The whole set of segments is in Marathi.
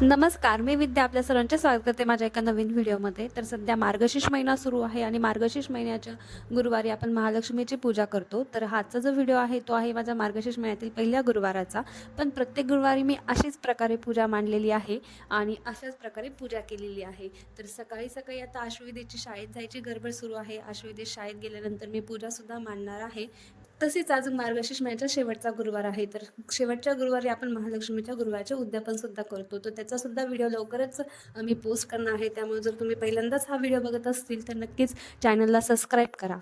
नमस्कार, मी विद्या आपल्या सर्वांचे स्वागत करते माझ्या एका नवीन व्हिडिओमध्ये. तर सध्या मार्गशीर्ष महिना सुरू आहे आणि मार्गशीर्ष महिन्याच्या गुरुवारी आपण महालक्ष्मीची पूजा करतो. तर हाचा जो व्हिडिओ आहे तो आहे माझ्या मार्गशीर्ष महिन्यातील पहिल्या गुरुवाराचा. पण प्रत्येक गुरुवारी मी अशीच प्रकारे पूजा मांडलेली आहे आणि अशाच प्रकारे पूजा केलेली आहे. तर सकाळी सकाळी आता आश्वयुधेची शाळेत जायची गडबड सुरू आहे. आश्वयुधे शाळेत गेल्यानंतर मी पूजासुद्धा मांडणार आहे. तसेच आज मार्गशीर्ष महिन्याचा शेवटचा गुरुवार आहे. तर शेवटच्या गुरुवारी आपण महालक्ष्मीच्या गुरुवारचे उद्यापन सुद्धा करतो. तर त्याचा सुद्धा व्हिडिओ लवकरच मी पोस्ट करणार आहे. त्यामुळे जर तुम्ही पहिल्यांदाच हा व्हिडिओ बघत असतील तर नक्कीच चॅनलला सबस्क्राईब करा.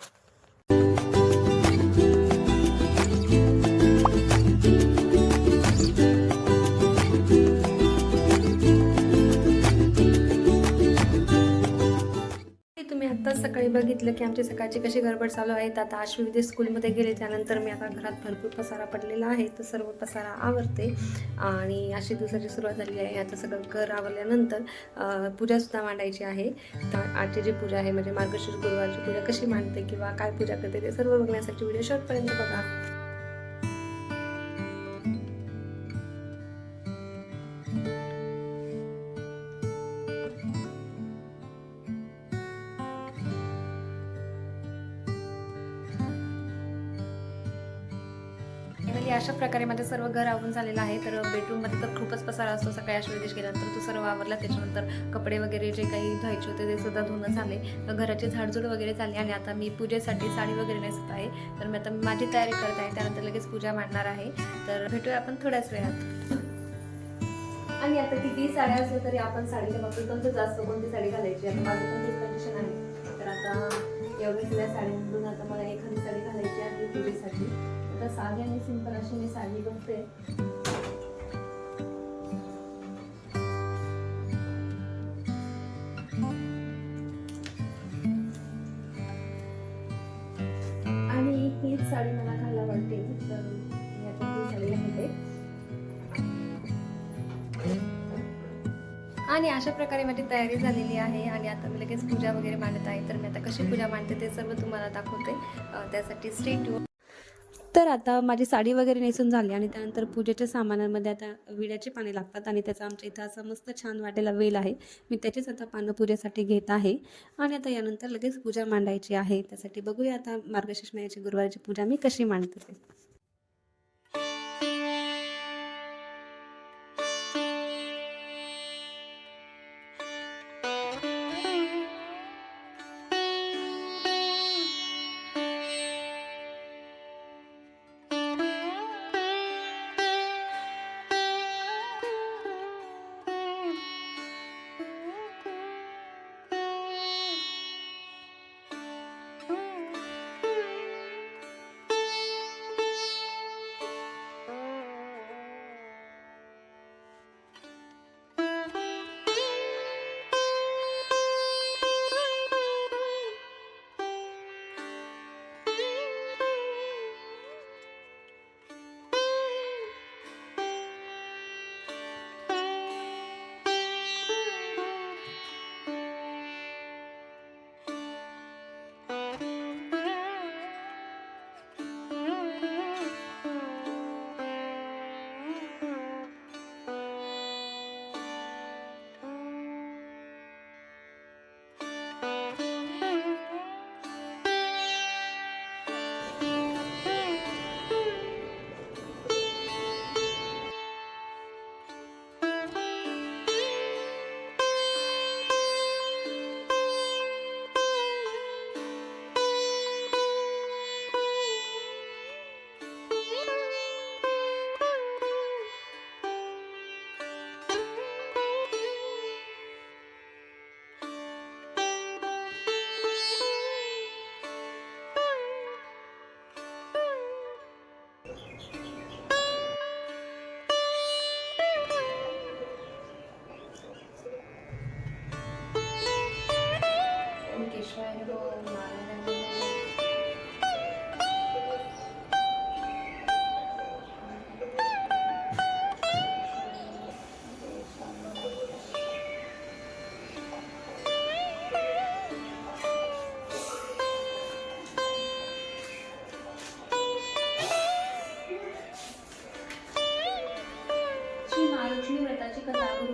तुम्ही आत्ताच सकाळी बघितलं की आमची सकाळची कशी गडबड चालू आहे. आता आश्वयुधे स्कूलमध्ये गेले त्यानंतर मी आता घरात भरपूर पसारा पडलेला आहे. तर सर्व पसारा आवरते आणि अशी दिवसाची सुरुवात झालेली आहे. आता सगळं घर आवरल्यानंतर पूजासुद्धा मांडायची आहे. तर आजची जी पूजा आहे म्हणजे मार्गशीर्ष गुरुवारची पूजा कशी मांडते किंवा काय पूजा करते ते सर्व बघण्यासाठी व्हिडिओ शेवटपर्यंत बघा. फायनली अशा प्रकारे माझं सर्व घर आवरून झालेलं आहे. तर बेडरूममध्ये तर खूपच पसारा असतो. सकाळी आश्वयुधेश गेल्यानंतर तो सर्व आवरला. त्याच्यानंतर कपडे वगैरे जे काही धुवायचे होते ते सुद्धा धुणं झाले. तर घराची झाडझूड वगैरे झाली आणि आता मी पूजेसाठी साडी वगैरे नेसत आहे. तर मी आता माझी तयारी करत आहे. त्यानंतर लगेच पूजा मांडणार आहे. तर भेटूया आपण थोड्याच वेळात. आणि आता किती साड्या असल्या तरी आपण साडीच्या बाबतीत पण जास्त कोणती साडी घालायची. आता माझं पण तेच कंडिशन आहे. तर आता एवढ्या सगळ्या साड्यांमधून आता मला एखादी साडी घालायची आहे पूजेसाठी. आता साधी आणि सिंपल अशी मी साडी बघते. आणि हीच साडी मला घालायला वाटते. तर मी आता ही साडी घालते. आणि अशा प्रकारे माझी तयारी झालेली आहे आणि आता मी लगेच पूजा वगैरे मांडत आहे. तर मी आता कशी पूजा मांडते ते सर्व तुम्हाला दाखवते. त्यासाठी स्टे ट्यून. तर आता माझी साडी वगैरे नेसून झाली आणि त्यानंतर पूजेच्या सामानांमध्ये आता विड्याची पाने लागतात आणि त्याचा आमच्या इथं असं मस्त छान वाटेला वेल आहे. मी त्याचीच आता पानं पूजेसाठी घेत आहे आणि आता यानंतर लगेच पूजा मांडायची आहे. त्यासाठी बघूया आता मार्गशीर्ष महिन्याची गुरुवारची पूजा मी कशी मांडते ते.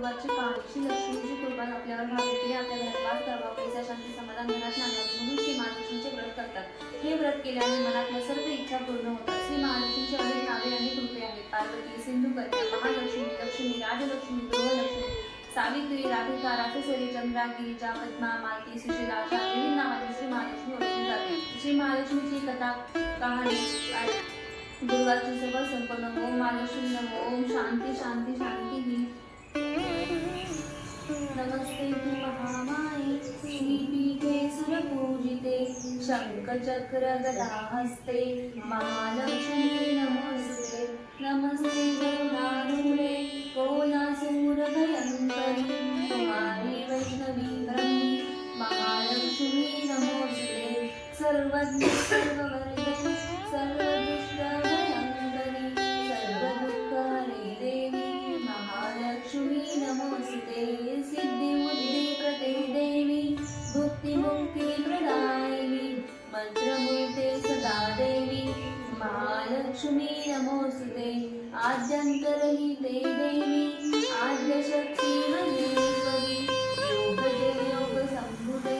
गुरुवारची कहाणी. श्री लक्ष्मीची कृपा आपल्यावर व्हावी, तिने आपल्या घरात वास करावा, पैसा, शांती, समाधान घरात नांदावे म्हणून श्री महालक्ष्मीचे व्रत करतात. हे व्रत केल्याने मनातल्या सर्व इच्छा पूर्ण होतात. श्री महालक्ष्मीची अनेक नावे आणि रूपे आहेत. पार्वती, सिंधुकन्या, महालक्ष्मी, लक्ष्मी, राजलक्ष्मी, गृहलक्ष्मी, सावित्री, राधिका, राजेश्वरी, चंद्रा, गिरिजा, पद्मा, मालती, सुशीला अशा विविध नावांनी श्री महालक्ष्मी ओळखली जाते. श्री महालक्ष्मीची कथा कहाणी गुरुवारची सेवा संपन्न. ओम महालक्ष्मी नमो. ओम शांती शांती शांती. नमस्ते तु महामाये श्रीपीठे सुरपूजिते शंखचक्र गदाहस्ते महालक्ष्मी नमोस्तुते. नमस्ते गरुडारूढे कोलासूरभयंकरी कुमारी वैष्णवी ब्रह्मी महालक्ष्मी नमोस्तुते. सर्वज्ञ सर्ववर्गे सर्वदुष्टभयंकरी सर्वदुःखहरे देवी महालक्ष्मी नमोस्तुते. सिद्धिबुद्धिप्रदे देवी भुक्तिमुक्तिप्रदायिनी मंत्रमूर्ते सदा देवी महालक्ष्मी नमोस्तुते. आद्यन्तरहिते देवी आद्यशक्ती महेश्वरी योगजे योगसम्भुते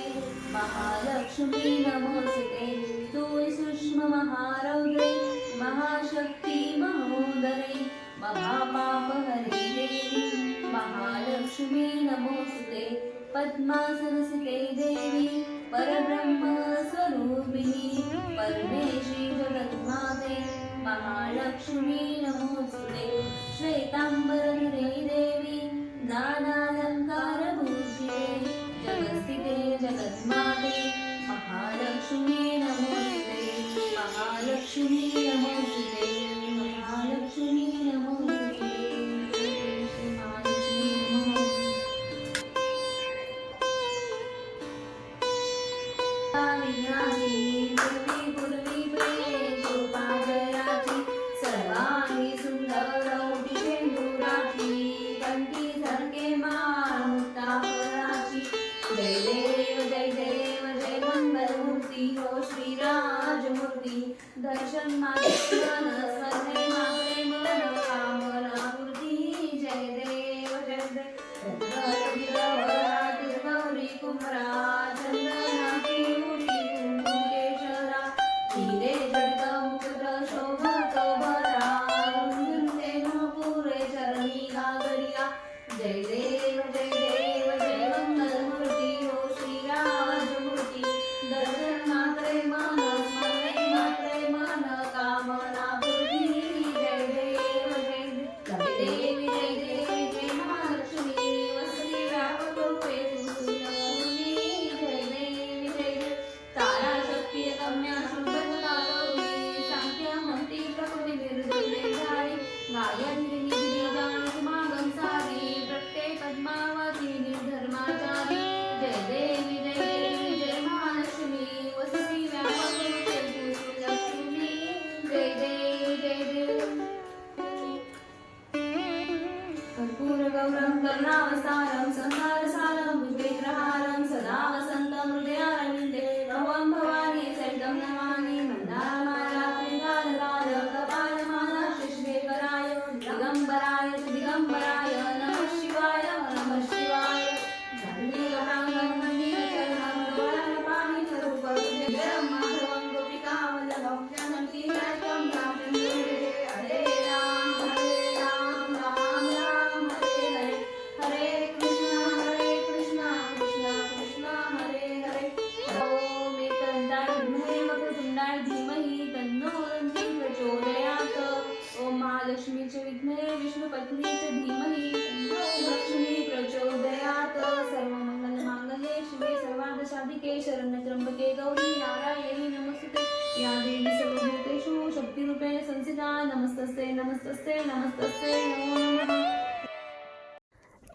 महालक्ष्मी नमोस्तुते. स्थूल सूक्ष्म महारौद्रे महाशक्ती महोदरे महापापहरे देवी महालक्ष्मी नमोस्तुते. पद्मासनसिते देवी परब्रह्म स्वरूपिणी परमेशी जगन्माते महालक्ष्मी नमोस्तुते. श्वेतांबरधरे देवी नानालंकारभूषिते जगत्स्थिते जगन्माते महालक्ष्मी नमोस्तुते. महालक्ष्मी नमोस्तुते. महालक्ष्मी नमोस्तुते. महालक्ष्मी नमो. पूर्वी प्रेषु पाजराची सर्वांगी सुंदर शेंदुराची कंठी सारखे माळ मुक्ताफळाची. जय देव जय देव जय मंगलमूर्ती हो श्रीराजमूर्ती. दर्शन मागे मन स्मरणे मागे मन कामना पूर्ती. जय देव जय देव. गौरी कुमरा चंदनाची उडी कुंकुकेशरा हिरे जडित मुकुट शोभत भरा रुंदुंते पुरे चरणी गागरिया. जय देव जय देव जय मंगलमूर्ती हो श्रीराजमूर्ती. दर्शन मात्रे मन स्मरणे मात्रे मन कामना पूर्ती. जय देव जय देवी जय देवी जय महालक्ष्मी वसती व्यापक रूपे सुलक्ष्मी. जय देवी जय देव. तारा शक्ती गम्या शुभकालोनी सांख्य मंती प्रकृती निर्दोषे झाली गायत्री गिरिजानी मागम सारी प्रत्यय पद्मावती निर्धर्माचारी. जय देवी जय देवी जय महालक्ष्मी वसती व्यापक रूपे सुलक्ष्मी. जय देवी जय देव. कर्पूरगौरं करुणावतारं संसारसारं भुजगेन्द्रहारं सदा वसन्तं हृदयारविन्दे भवं भवानी सहितं नमामि. मन्दारमाला त्रिकालकाल कपालमाला शिश्वेकराय दिगम्बराय दिगम्बराय नमः शिवाय नमः शिवाय. धर्मीगणाङ्गं मन्दिरचरणं गौरपाणितरूपं जगं माधवं गोपिकावल्लभं जानकी नायकं रामचन्द्रं भजे. हरे राम राम राम हरे हरे हरे कृष्णा कृष्णा कृष्णा हरे हरे. ओम एकदन्ताय विद्महे वक्रतुण्डाय धीमहि तन्नो दन्ती प्रचोदयात्. ओम महालक्ष्मीचे विद्महे विष्णुपत्नीचे धीमहि तन्नो लक्ष्मी प्रचोदयात्. सर्वमंगलमांगल्ये शिवे सर्वार्थसाधिके शरण्ये त्र्यंबके गौरी नारायणी नमोस्तुते. या देवी सर्वभूतेषु शक्तिरूपेण संस्थिता नमस्तस्यै नमस्तस्यै नमस्तस्यै नमो नमः.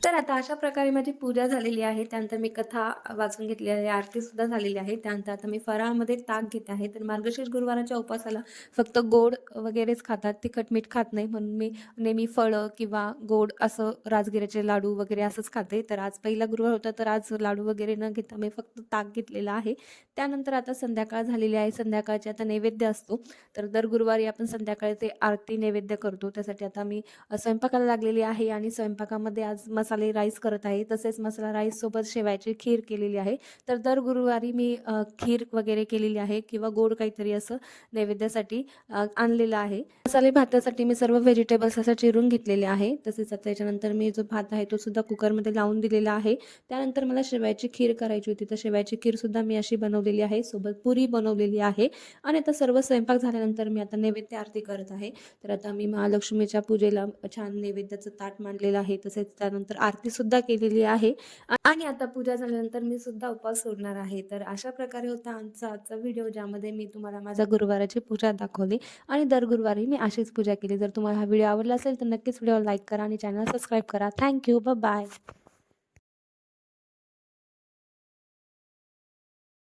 तर आता अशा प्रकारे माझी पूजा झालेली आहे. त्यानंतर मी कथा वाचून घेतली आहे, आरती सुद्धा झालेली आहे. त्यानंतर आता मी फराळामध्ये ताक घेते आहे. तर मार्गशीर्ष गुरुवाराच्या उपासाला फक्त गोड वगैरेच खातात, तिखट मीठ खात नाही. म्हणून मी नेहमी फळं किंवा गोड असं राजगिऱ्याचे लाडू वगैरे असंच खाते. तर आज पहिला गुरुवार होता, तर आज लाडू वगैरे न घेता मी फक्त ताक घेतलेला आहे. त्यानंतर आता संध्याकाळ झालेली आहे. संध्याकाळचे आता नैवेद्य असतो. तर दर गुरुवारी आपण संध्याकाळी ते आरती नैवेद्य करतो. त्यासाठी आता मी स्वयंपाकाला लागलेली आहे आणि स्वयंपाकामध्ये आज मसाला मसाले राईस करत आहे. तसेच मसाला राईससोबत शेवयाची खीर केलेली आहे. तर दर गुरुवारी मी खीर वगैरे केलेली आहे किंवा गोड काहीतरी असं नैवेद्यासाठी आणलेलं आहे. मसाले भातासाठी मी सर्व व्हेजिटेबल्स असं चिरून घेतलेले आहे. तसेच आता त्याच्यानंतर मी जो भात आहे तो सुद्धा कुकरमध्ये लावून दिलेला आहे. त्यानंतर मला शेवयाची खीर करायची होती. तर शेवयाची खीरसुद्धा मी अशी बनवलेली आहे. सोबत पुरी बनवलेली आहे आणि आता सर्व स्वयंपाक झाल्यानंतर मी आता नैवेद्य आरती करत आहे. तर आता मी महालक्ष्मीच्या पूजेला छान नैवेद्याचं ताट मांडलेलं आहे. तसेच त्यानंतर आरतीसुद्धा केलेली आहे आणि आता पूजा झाल्यानंतर मी सुद्धा उपवास सोडणार आहे. तर अशा प्रकारे होता आजचा व्हिडिओ, ज्यामध्ये मी तुम्हाला माझ्या गुरुवाराची पूजा दाखवली आणि दर गुरुवारी मी अशीच पूजा केली. जर तुम्हाला हा व्हिडिओ आवडला असेल तर नक्कीच व्हिडिओला लाईक करा आणि चॅनल सबस्क्राईब करा. थँक्यू. बाय.